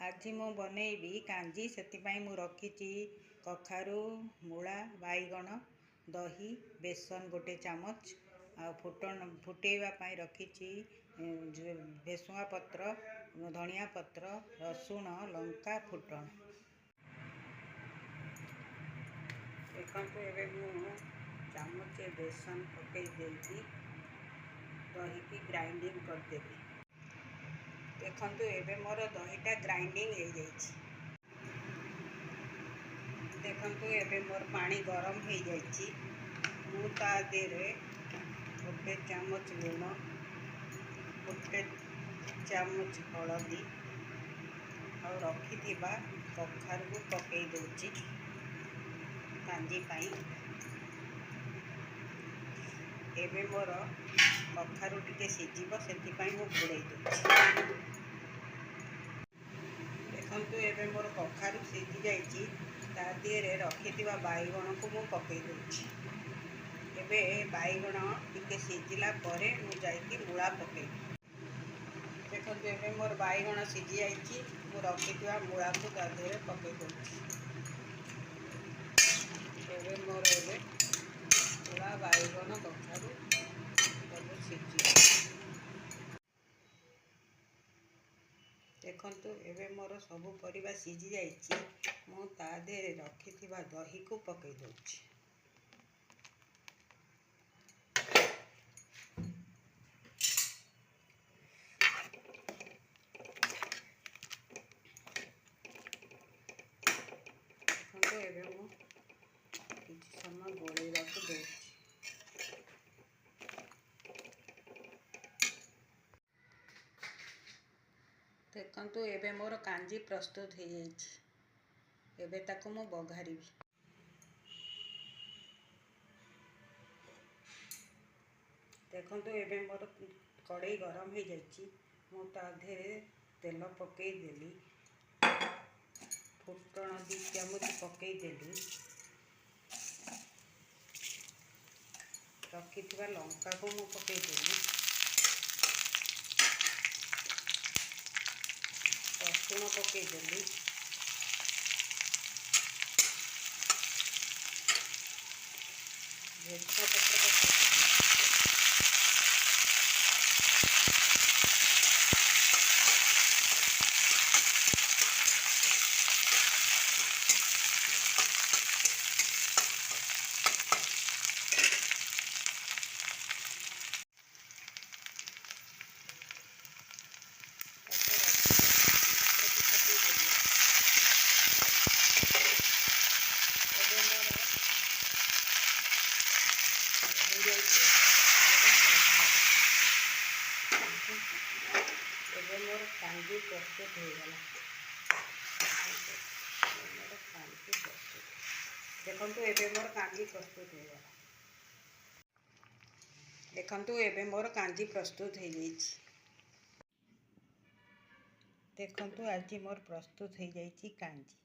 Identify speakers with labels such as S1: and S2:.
S1: आज मु बनैबी कांजी से रखी कखारू मूला बैगण दही बेसन गोटे चामच आ फुटेवाई रखी भेसुआ पत्र धनिया पत्र रसुण लंका फुटण देखो ये चामच बेसन पकई दही की ग्राइंडिंग करदेवी। देखो ये मोर दहीटा ग्राइंडिंग हो जाइए। देखो ये मोर पानी गरम हो जाइए। मुता देरे गोटे चामच लुण गोटे चामच हलदी और रखी कखारू को पकई दूची कांजी पाई। एबे मोर कखारू टिके सीझिब से घोड़े दूची। देखो ये मोर कखारू सीझी जाइए तादिहरे रखी बैगण को मु पकई दूची। एबे बैगण टिके सीझिला परे मु जाइकी मूला पकई। देखो ये मोर बैगण सीझी जाइए मु रखी मूला को तादिहरे पकई दूची। एबे मोर एबे मूला बैगण कखारू सब सीझी। देखो ये मोर सब परिबा सीझी जाइए मु तादेहरे रखी दही को पकई दूची। एबे मु किछि समय गोलैवा को दूची। देखो ये मोर कांजी प्रस्तुत हो जाइए। एबे ताकू मु बघारी। देखो ये मोर कड़ई गरम हो जाइए मु ताधे तेल पकई देली फुटण 2 चामच पकई देली रखी लंका को मु पकई देली रसुण पकई देली भेसुआ पत्र पकई देली एबे मोर कांजी प्रस्तुत हो गला। देखो ये मोर कांजी प्रस्तुत हो गला। देखो ये मोर कांजी प्रस्तुत हो जाइए। देखो आज मोर प्रस्तुत हो जाइए कांजी।